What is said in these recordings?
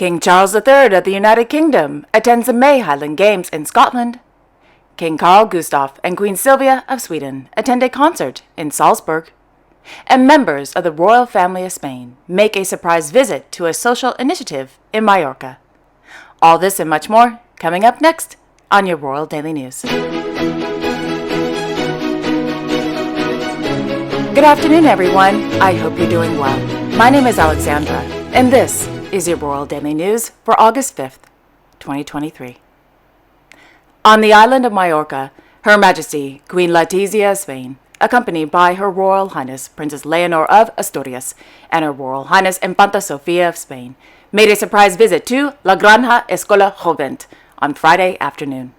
King Charles III of the United Kingdom attends the May Highland Games in Scotland. King Carl Gustaf and Queen Sylvia of Sweden attend a concert in Salzburg. And members of the royal family of Spain make a surprise visit to a social initiative in Mallorca. All this and much more coming up next on your Royal Daily News. Good afternoon, everyone. I hope you're doing well. My name is Alexandra, and this is your Royal Daily News for August 5th, 2023. On the island of Mallorca, Her Majesty Queen Letizia of Spain, accompanied by Her Royal Highness Princess Leonor of Asturias and Her Royal Highness Infanta Sofia of Spain, made a surprise visit to La Granja Escola Jovent on Friday afternoon.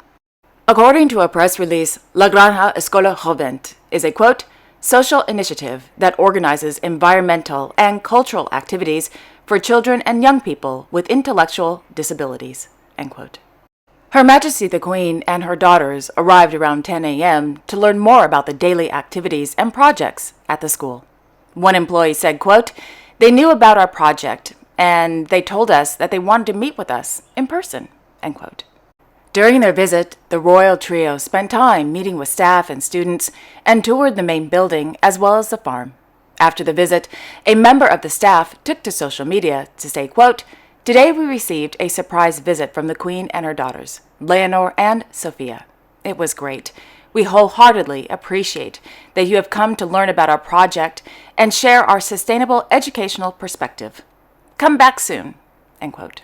According to a press release, La Granja Escola Jovent is a, quote, social initiative that organizes environmental and cultural activities for children and young people with intellectual disabilities, end quote. Her Majesty the Queen and her daughters arrived around 10 a.m. to learn more about the daily activities and projects at the school. One employee said, quote, they knew about our project and they told us that they wanted to meet with us in person, end quote. During their visit, the royal trio spent time meeting with staff and students and toured the main building as well as the farm. After the visit, a member of the staff took to social media to say, quote, today we received a surprise visit from the Queen and her daughters, Leonor and Sophia. It was great. We wholeheartedly appreciate that you have come to learn about our project and share our sustainable educational perspective. Come back soon, end quote.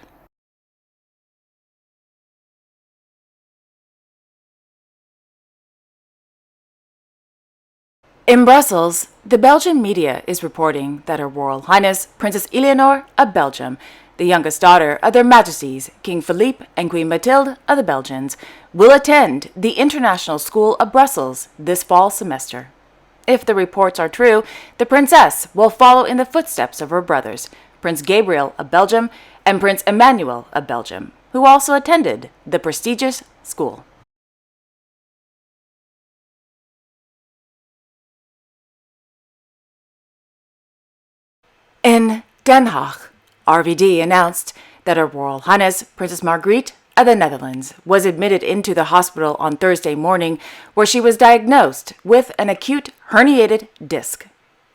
In Brussels, the Belgian media is reporting that Her Royal Highness Princess Eleanor of Belgium, the youngest daughter of Their Majesties King Philippe and Queen Mathilde of the Belgians, will attend the International School of Brussels this fall semester. If the reports are true, the princess will follow in the footsteps of her brothers, Prince Gabriel of Belgium and Prince Emmanuel of Belgium, who also attended the prestigious school. In Den Haag, RVD announced that Her Royal Highness Princess Margriet of the Netherlands was admitted into the hospital on Thursday morning, where she was diagnosed with an acute herniated disc.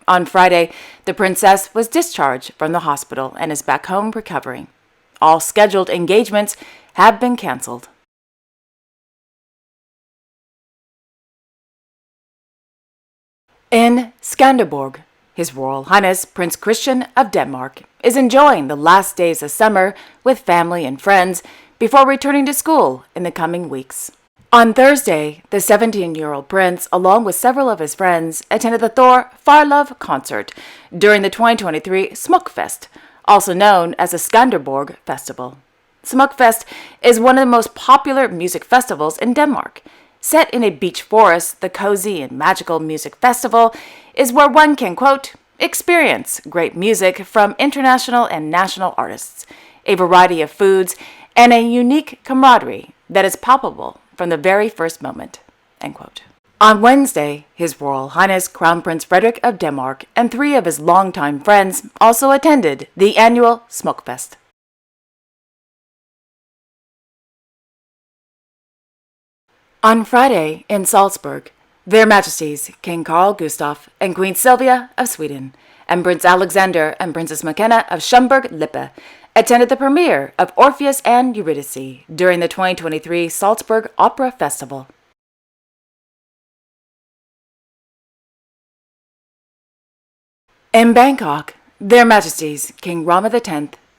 On Friday, the princess was discharged from the hospital and is back home recovering. All scheduled engagements have been canceled. In Skanderborg, His Royal Highness Prince Christian of Denmark is enjoying the last days of summer with family and friends before returning to school in the coming weeks. On Thursday, the 17-year-old prince, along with several of his friends, attended the Thor Farlove concert during the 2023 Smukfest, also known as the Skanderborg Festival. Smukfest is one of the most popular music festivals in Denmark. Set in a beach forest, the cozy and magical music festival is where one can, quote, experience great music from international and national artists, a variety of foods, and a unique camaraderie that is palpable from the very first moment, end quote. On Wednesday, His Royal Highness Crown Prince Frederik of Denmark and 3 of his longtime friends also attended the annual Smukfest. On Friday, in Salzburg, Their Majesties King Carl Gustaf and Queen Sylvia of Sweden and Prince Alexander and Princess McKenna of Schomburg-Lippe attended the premiere of Orpheus and Eurydice during the 2023 Salzburg Opera Festival. In Bangkok, Their Majesties King Rama X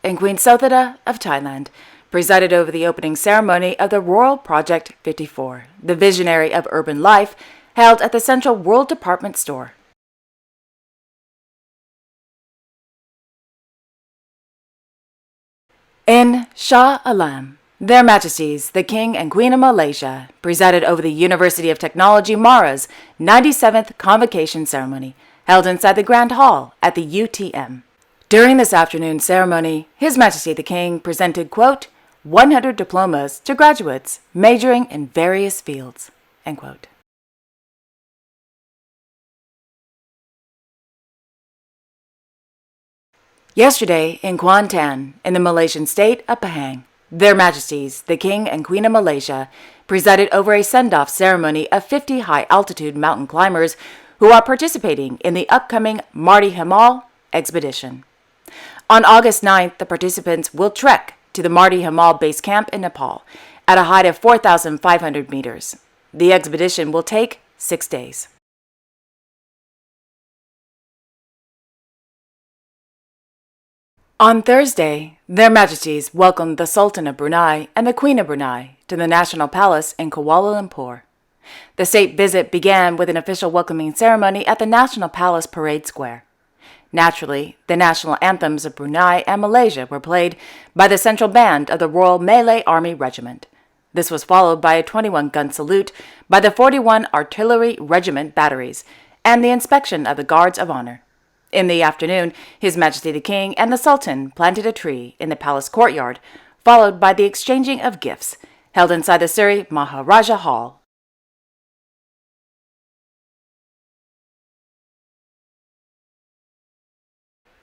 and Queen Sothida of Thailand presided over the opening ceremony of the Royal Project 54, the visionary of urban life, held at the Central World Department Store. In Shah Alam, Their Majesties the King and Queen of Malaysia presided over the University of Technology Mara's 97th convocation ceremony, held inside the Grand Hall at the UTM. During this afternoon ceremony, His Majesty the King presented, quote, 100 diplomas to graduates majoring in various fields, end quote. Yesterday, in Kuantan, in the Malaysian state of Pahang, Their Majesties, the King and Queen of Malaysia, presided over a send-off ceremony of 50 high-altitude mountain climbers who are participating in the upcoming Mardi Himal expedition. On August 9th, the participants will trek to the Mardi Himal base camp in Nepal at a height of 4,500 meters. The expedition will take 6 days. On Thursday, Their Majesties welcomed the Sultan of Brunei and the Queen of Brunei to the National Palace in Kuala Lumpur. The state visit began with an official welcoming ceremony at the National Palace Parade Square. Naturally, the national anthems of Brunei and Malaysia were played by the central band of the Royal Malay Army Regiment. This was followed by a 21-gun salute by the 41 Artillery Regiment batteries and the inspection of the Guards of Honor. In the afternoon, His Majesty the King and the Sultan planted a tree in the palace courtyard, followed by the exchanging of gifts, held inside the Sri Maharaja Hall.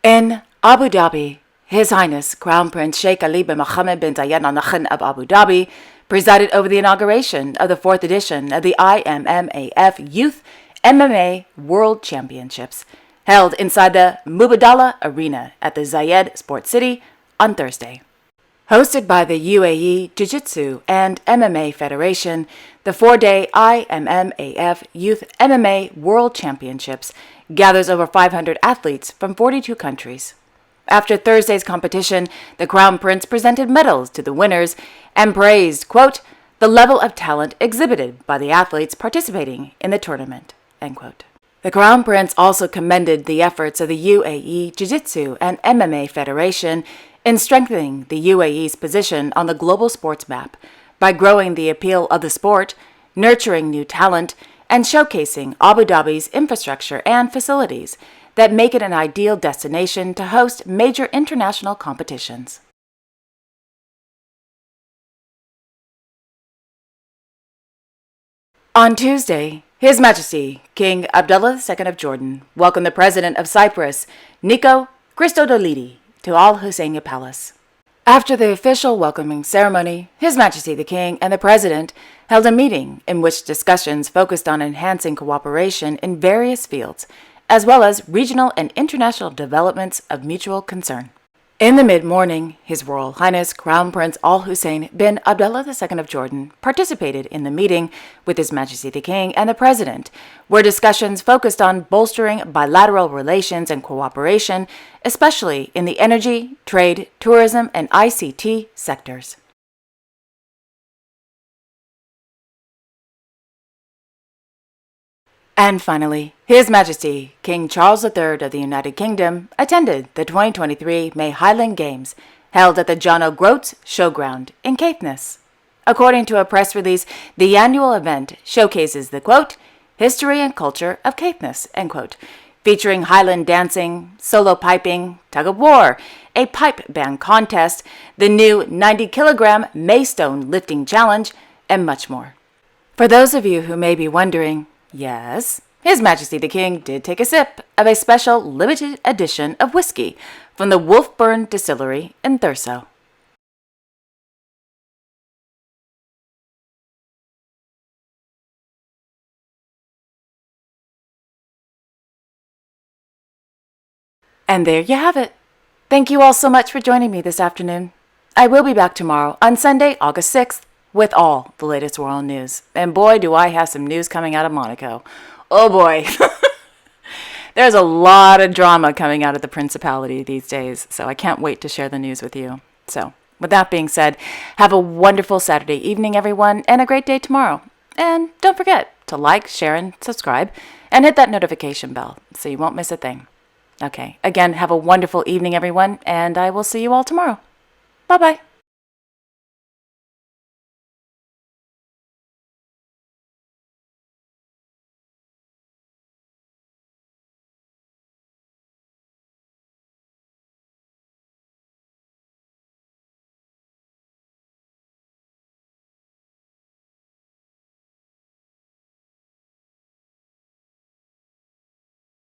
In Abu Dhabi, His Highness Crown Prince Sheikh Ali bin Mohammed bin Zayed Al Nahyan of Abu Dhabi presided over the inauguration of the 4th edition of the IMMAF Youth MMA World Championships, held inside the Mubadala Arena at the Zayed Sports City on Thursday. Hosted by the UAE Jiu-Jitsu and MMA Federation, the 4-day IMMAF Youth MMA World Championships gathers over 500 athletes from 42 countries. After Thursday's competition, the Crown Prince presented medals to the winners and praised, quote, the level of talent exhibited by the athletes participating in the tournament, end quote. The Crown Prince also commended the efforts of the UAE Jiu-Jitsu and MMA Federation in strengthening the UAE's position on the global sports map by growing the appeal of the sport, nurturing new talent, and showcasing Abu Dhabi's infrastructure and facilities that make it an ideal destination to host major international competitions. On Tuesday, His Majesty King Abdullah II of Jordan welcomed the President of Cyprus, Nikos Christodoulidis, to Al Husseini Palace. After the official welcoming ceremony, His Majesty the King and the President held a meeting in which discussions focused on enhancing cooperation in various fields, as well as regional and international developments of mutual concern. In the mid-morning, His Royal Highness Crown Prince Al Hussein bin Abdullah II of Jordan participated in the meeting with His Majesty the King and the President, where discussions focused on bolstering bilateral relations and cooperation, especially in the energy, trade, tourism, and ICT sectors. And finally, His Majesty King Charles III of the United Kingdom attended the 2023 May Highland Games, held at the John O'Groats Showground in Caithness. According to a press release, the annual event showcases the, quote, history and culture of Caithness, end quote, featuring Highland dancing, solo piping, tug-of-war, a pipe band contest, the new 90-kilogram Maystone lifting challenge, and much more. For those of you who may be wondering, yes, His Majesty the King did take a sip of a special limited edition of whiskey from the Wolfburn Distillery in Thurso. And there you have it. Thank you all so much for joining me this afternoon. I will be back tomorrow on Sunday, August 6th, with all the latest royal news. And boy, do I have some news coming out of Monaco. Oh boy. There's a lot of drama coming out of the Principality these days, so I can't wait to share the news with you. So, with that being said, have a wonderful Saturday evening, everyone, and a great day tomorrow. And don't forget to like, share, and subscribe, and hit that notification bell so you won't miss a thing. Okay, again, have a wonderful evening, everyone, and I will see you all tomorrow. Bye-bye.